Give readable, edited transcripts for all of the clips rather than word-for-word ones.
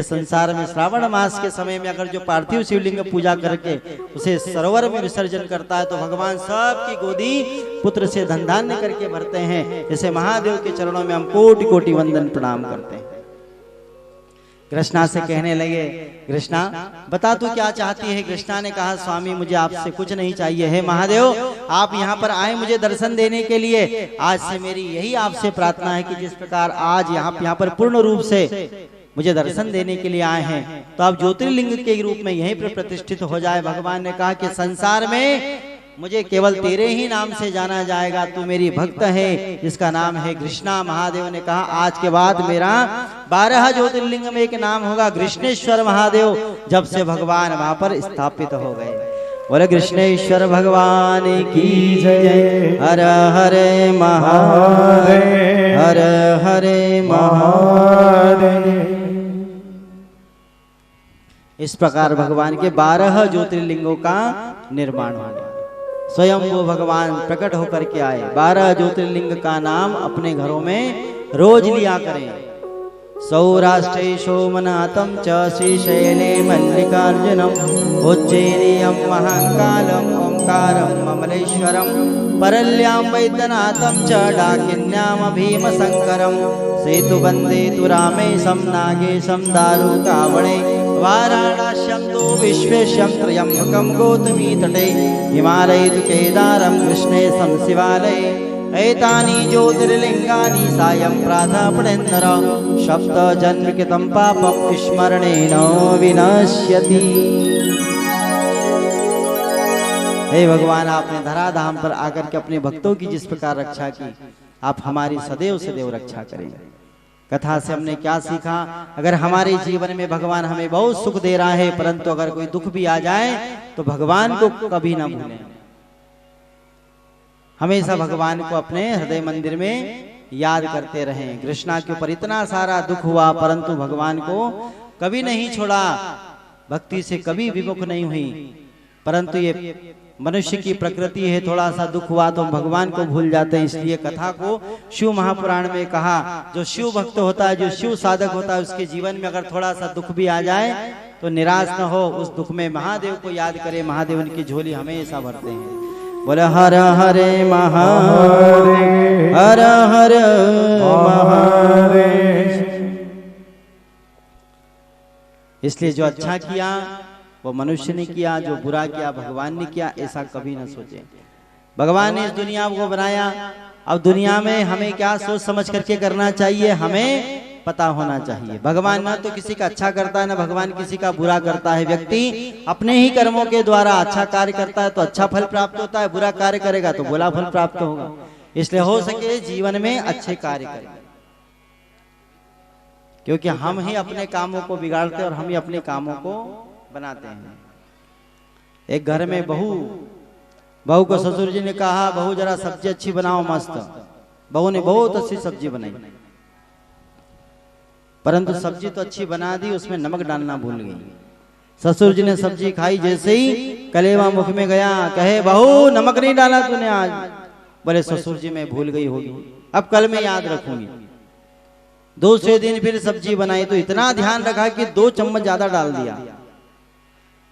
संसार में श्रावण मास के समय में अगर जो पार्थिव शिवलिंग पूजा करके उसे सरोवर में विसर्जन करता है तो भगवान सबकी गोदी पुत्र से धन धान्य करके भरते हैं। जैसे महादेव के चरणों में हम कोटि कोटि वंदन प्रणाम करते हैं। कृष्णा से कहने लगे, कृष्णा बता तू क्या चाहती है। कृष्णा ने कहा, स्वामी मुझे आपसे कुछ नहीं चाहिए है। महादेव आप यहाँ पर आए मुझे दर्शन देने के लिए, आज से मेरी यही आपसे प्रार्थना है कि जिस प्रकार आज यहाँ पर पूर्ण रूप से मुझे दर्शन देने के लिए आए हैं तो आप ज्योतिर्लिंग के रूप में यहीं पर प्रतिष्ठित हो जाए। भगवान ने कहा कि संसार में मुझे केवल तेरे ही नाम से जाना जाएगा, तू मेरी भक्त है जिसका नाम है कृष्णा। महादेव ने कहा, आज के बाद मेरा 12 ज्योतिर्लिंग में एक नाम होगा कृष्णेश्वर महादेव। जब से भगवान वहां पर स्थापित हो गए। बोले कृष्णेश्वर भगवान की जय। हर हरे महादेव, हर हरे महादेव। इस प्रकार भगवान के 12 ज्योतिर्लिंगों का निर्माण हो गया। स्वयं वो भगवान प्रकट होकर के आए। 12 ज्योतिर्लिंग का नाम अपने घरों में रोज लिया करें। सौराष्ट्रे सोमनाथम च श्रीशैले मल्लिकार्जुनम उज्जैनीयं महाकालम ओंकारम अमलेश्वरम परल्यां वैद्यनाथम च डाकिन्याम भीमशंकरम सेतुबंदे तु रामेशं नागेशं दारुकावणे वाराणस्यं तु विश्वेशं त्र्यंबकं गौतमी तटे हिमालये तु केदारं कृष्णेशं शिवालये एतानि ज्योतिर्लिंगानि सायं प्रातःपठेन्नर सप्त जन्मकृतं पापं स्मरणेन विनश्यति। हे भगवान, आपने धराधाम पर आकर के अपने भक्तों की जिस प्रकार रक्षा की, आप हमारी सदैव सदैव रक्षा करें। कथा से हमने क्या सीखा? अगर हमारे जीवन में भगवान हमें बहुत सुख दे रहा है, परंतु अगर कोई दुख भी आ जाए तो भगवान को कभी ना भूलें। हमेशा भगवान को अपने हृदय मंदिर में याद करते रहें। कृष्णा के ऊपर इतना सारा दुख हुआ परंतु भगवान को कभी नहीं छोड़ा, भक्ति से कभी विमुख नहीं हुई। परंतु ये मनुष्य की प्रकृति है, थोड़ा सा दुख हुआ तो भगवान को भूल जाते हैं। इसलिए कथा को शिव महापुराण में कहा, जो शिव भक्त होता है, जो शिव साधक होता है, उसके जीवन में अगर थोड़ा सा दुख भी आ जाए तो निराश न हो, उस दुख में महादेव को याद करे। महादेव उनकी झोली हमेशा भरते हैं। बोले हर हरे महादेव, हर हर महादेव। इसलिए जो अच्छा किया वो मनुष्य ने किया, जो बुरा किया भगवान ने किया, ऐसा कभी ना सोचे। भगवान ने इस दुनिया को बनाया, अब दुनिया में हमें क्या सोच समझ करके करना चाहिए, हमें पता होना चाहिए। भगवान ना तो किसी का अच्छा करता है, ना भगवान किसी का बुरा करता है। व्यक्ति अपने ही कर्मों के द्वारा अच्छा कार्य करता है तो अच्छा फल प्राप्त होता है, बुरा कार्य करेगा तो बुरा फल प्राप्त होगा। इसलिए हो सके जीवन में अच्छे कार्य करें, क्योंकि हम ही अपने कामों को बिगाड़ते हैं और हम ही अपने कामों को बनाते हैं। एक घर में बहू को ससुर जी ने कहा, बहू जरा सब्जी अच्छी बनाओ मस्त। बहू ने बहुत अच्छी सब्जी बनाई, परंतु सब्जी तो अच्छी बना दी, उसमें नमक डालना भूल गई। ससुर जी ने सब्जी खाई, जैसे ही कलेवा मुख में गया, कहे बहू नमक नहीं डाला तूने आज। बोले ससुर जी मैं भूल गई होगी, अब कल मैं याद रखूंगी। दूसरे दिन फिर सब्जी बनाई तो इतना ध्यान रखा कि 2 चम्मच ज्यादा डाल दिया।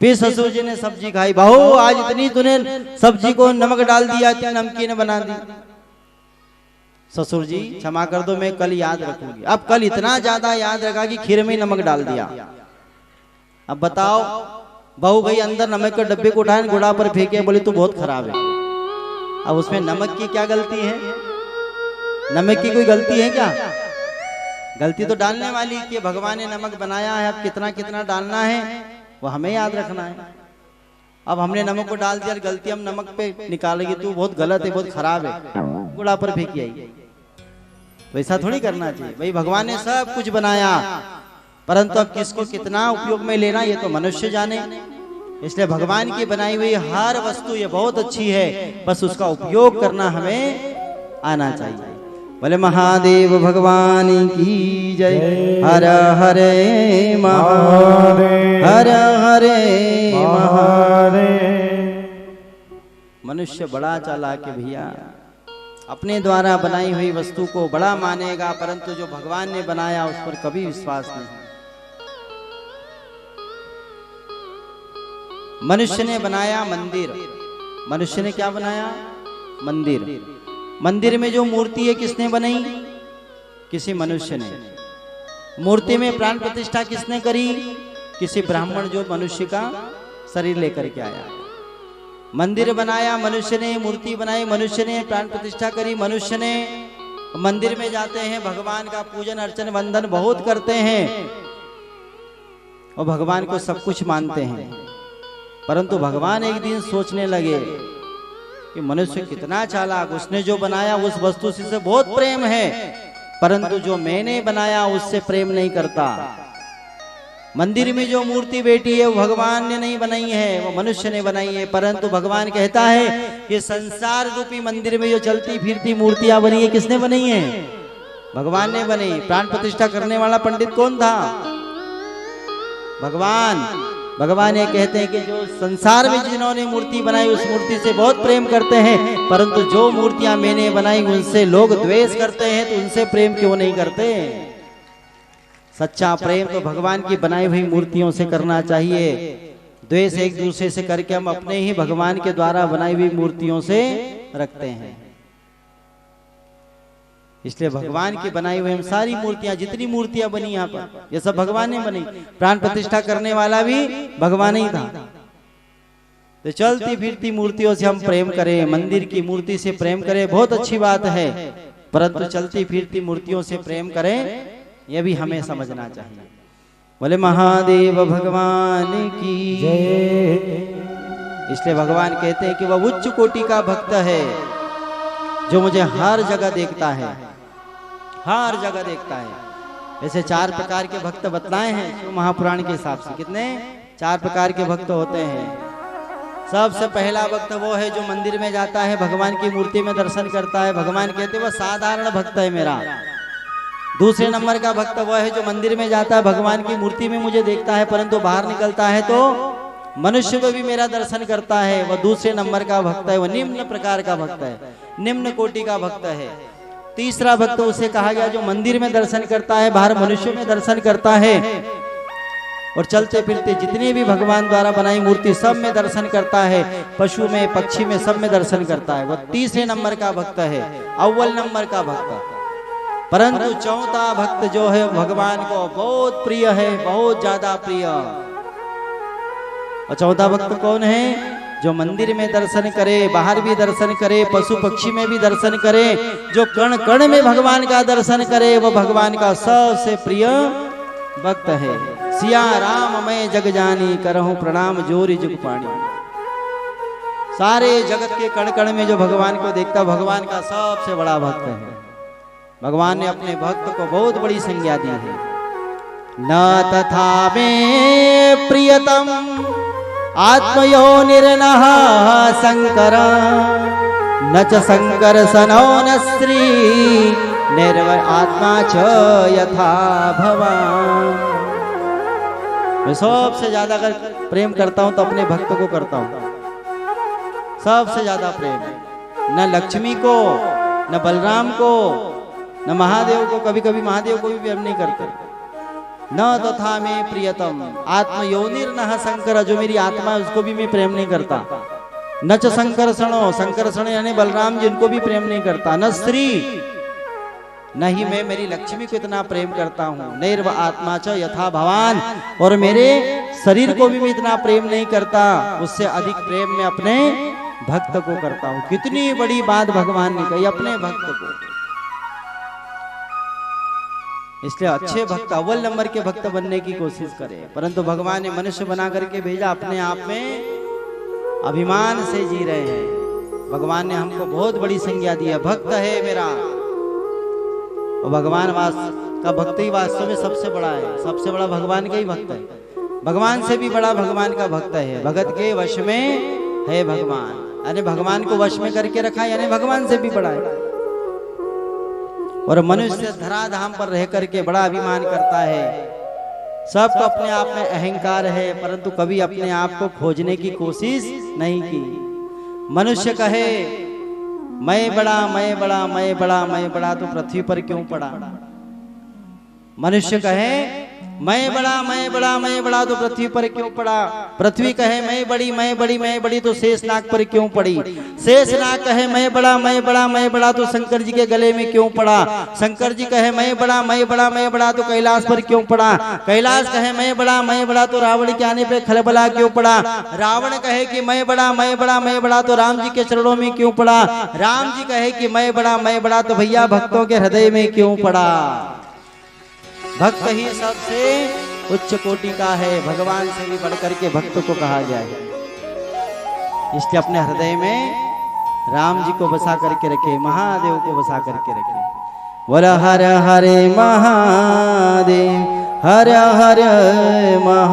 फिर ससुर जी ने सब्जी खाई, बहू आज इतनी तूने सब्जी को नमक डाल दिया, इतनी नमकीन बना दी। ससुर जी क्षमा कर दो, मैं कल याद रखूंगी। अब कल इतना ज्यादा याद रखा कि खीर में नमक डाल दिया। अब बताओ, बहू गई अंदर, नमक के डब्बे को उठाए घोड़ा पर फेंके, बोले तू बहुत खराब है। अब उसमें नमक की क्या गलती है? नमक की कोई गलती है क्या? गलती तो डालने वाली कि भगवान ने नमक बनाया है, अब कितना कितना डालना है वो हमें याद रखना है। अब हमने नमक को डाल दिया, गलती हम नमक पे निकालेगी, तू बहुत गलत है, बहुत खराब है, घोड़ा पर फेंकी आई। वैसा थोड़ी करना चाहिए भाई। भगवान ने सब कुछ बनाया, परंतु अब किसको कितना उपयोग में लेना ये तो मनुष्य जाने। इसलिए भगवान की बनाई हुई हर वस्तु ये बहुत अच्छी है, बस उसका उपयोग करना हमें आना चाहिए। बोले महादेव भगवान की जय। हर हरे महादेव, हर हरे महादेव। मनुष्य बड़ा चालाक है भैया, अपने द्वारा बनाई हुई वस्तु को बड़ा मानेगा, परंतु जो भगवान ने बनाया उस पर कभी विश्वास नहीं। मनुष्य ने बनाया मंदिर। मनुष्य ने क्या बनाया? मंदिर। मंदिर में जो मूर्ति है किसने बनाई? किसी मनुष्य ने। मूर्ति में प्राण प्रतिष्ठा किसने करी? किसी ब्राह्मण जो मनुष्य का शरीर लेकर के आया। मंदिर बनाया मनुष्य ने, मूर्ति बनाई मनुष्य ने, प्राण प्रतिष्ठा करी मनुष्य ने। मंदिर में जाते हैं, भगवान का पूजन अर्चन वंदन बहुत करते हैं और भगवान को सब कुछ मानते हैं। परंतु भगवान एक दिन सोचने लगे कि मनुष्य कितना चालाक, उसने जो बनाया उस वस्तु से बहुत प्रेम है, परंतु जो मैंने बनाया उससे प्रेम नहीं करता। मंदिर में जो मूर्ति बैठी है वो भगवान ने नहीं बनाई है, वो मनुष्य ने बनाई है। परंतु भगवान कहता है कि संसार रूपी मंदिर में जो चलती फिरती मूर्तियां बनी है किसने बनाई है? भगवान ने बनी। प्राण प्रतिष्ठा करने वाला पंडित कौन था? भगवान। भगवान ये कहते हैं कि जो संसार में जिन्होंने मूर्ति बनाई उस मूर्ति से बहुत प्रेम करते हैं, परंतु जो मूर्तियां मैंने बनाई उनसे लोग द्वेष करते हैं, तो उनसे प्रेम क्यों नहीं करते? सच्चा प्रेम तो भगवान की बनाई हुई मूर्तियों से करना चाहिए। द्वेष एक दूसरे से करके हम अपने ही भगवान के द्वारा बनाई हुई मूर्तियों से रखते हैं। इसलिए भगवान की बनाई हुई हम सारी मूर्तियां, जितनी मूर्तियां बनी यहाँ पर, ये सब भगवान ने बनी। प्राण प्रतिष्ठा करने वाला भी भगवान ही था। तो चलती फिरती मूर्तियों से हम प्रेम करें, मंदिर की मूर्ति से प्रेम करें, बहुत अच्छी बात है, परंतु चलती फिरती मूर्तियों से प्रेम करें यह भी हमें समझना चाहिए। बोले महादेव भगवान की जय। इसलिए भगवान कहते हैं कि वह उच्च कोटि का भक्त है जो मुझे हर जगह देखता है, हर जगह देखता है। ऐसे 4 प्रकार के भक्त बतलाए हैं शिव महापुराण के हिसाब से। कितने? 4 प्रकार के भक्त होते हैं। सबसे पहला भक्त वो है जो मंदिर में जाता है, भगवान की मूर्ति में दर्शन करता है। भगवान कहते हैं वह साधारण भक्त है मेरा। दूसरे नंबर का भक्त वह है जो मंदिर में जाता है, भगवान की मूर्ति में मुझे देखता है, परंतु बाहर निकलता है तो मनुष्य को भी मेरा दर्शन करता है। वह दूसरे नंबर का भक्त है, वह निम्न प्रकार का भक्त है, निम्न कोटि का भक्त है। तीसरा भक्त उसे कहा गया जो मंदिर में दर्शन करता है, बाहर मनुष्य में दर्शन करता है और चलते फिरते जितनी भी भगवान द्वारा बनाई मूर्ति सब में दर्शन करता है, पशु में पक्षी में सब में दर्शन करता है। वह तीसरे नंबर का भक्त है, अव्वल नंबर का भक्त। परंतु चौथा भक्त जो है भगवान को बहुत प्रिय है, बहुत ज्यादा प्रिय। और चौथा भक्त कौन है? जो मंदिर में दर्शन करे, बाहर भी दर्शन करे, पशु पक्षी में भी दर्शन करे, जो कण कण में भगवान का दर्शन करे, वो भगवान का सबसे प्रिय भक्त है। सिया राम मैं जग जानी, करहूं प्रणाम जोरी जुग पानी। सारे जगत के कण कण में जो भगवान को देखता, भगवान का सबसे बड़ा भक्त है। भगवान ने अपने भक्त को बहुत बड़ी संज्ञा दी है। न तथा में प्रियतम आत्मयोनिर्नः शंकर, न च संकर्षणो न स्त्री निर्वय आत्मा च यथा भवान। मैं सबसे ज्यादा अगर प्रेम करता हूं तो अपने भक्त को करता हूं, सबसे ज्यादा प्रेम। न लक्ष्मी को, न बलराम को, न महादेव को। कभी कभी महादेव को भी प्रेम नहीं करते। न तथा में प्रियतम आत्मयोनिर्नः शंकर, जो मेरी आत्मा है उसको भी मैं प्रेम नहीं करता। न च संकर्षणो, संकर्षण यानी बलराम जिनको भी प्रेम नहीं करता। न स्त्री, नहीं मैं मेरी लक्ष्मी को इतना प्रेम करता हूँ। नैर्व आत्मा च यथा भवान, और मेरे शरीर को भी मैं इतना प्रेम नहीं करता, उससे अधिक प्रेम मैं अपने भक्त को करता हूँ। कितनी बड़ी बात भगवान ने कही अपने भक्त को। इसलिए अच्छे भक्त, अव्वल नंबर के भक्त बनने की कोशिश करें। परंतु भगवान ने मनुष्य बना करके भेजा, अपने आप में अभिमान से जी रहे हैं। भगवान ने हमको बहुत बड़ी संज्ञा दी है, भक्त है मेरा। और भगवान का भक्त ही वास्तव में सबसे बड़ा है, सबसे बड़ा भगवान का ही भक्त है। भगवान से भी बड़ा भगवान का भक्त है। भगत के वश में है भगवान, यानी भगवान को वश में करके रखा, यानी भगवान से भी बड़ा है। और मनुष्य धराधाम पर रह करके बड़ा अभिमान करता है। सबको अपने आप में अहंकार है, परंतु कभी अपने आप को खोजने की कोशिश नहीं की। मनुष्य कहे मैं बड़ा, मैं बड़ा, मैं बड़ा, मैं बड़ा, तो पृथ्वी पर क्यों पड़ा? मनुष्य कहे मैं बड़ा मैं बड़ा मैं बड़ा तो पृथ्वी पर क्यों पड़ा? पृथ्वी कहे मैं बड़ी मैं बड़ी मैं बड़ी तो शेषनाग पर क्यों पड़ी? शेषनाग कहे मैं बड़ा मैं बड़ा मैं बड़ा तो शंकर जी के गले में क्यों पड़ा? शंकर जी कहे मैं बड़ा मैं बड़ा मैं बड़ा तो कैलाश पर क्यों पड़ा? कैलाश कहे मैं बड़ा तो रावण के आने पे खलबला क्यों पड़ा? रावण कहे कि मैं बड़ा तो राम जी के चरणों में क्यों पड़ा? राम जी कहे कि मैं बड़ा तो भैया भक्तों के हृदय में क्यों पड़ा? भक्त ही सबसे उच्च कोटि का है, भगवान से भी बढ़कर के भक्त को कहा जाए। इसलिए अपने हृदय में राम जी को बसा करके रखे, महादेव को बसा करके रखे। बोला हर हरे महादेव, हर हर महा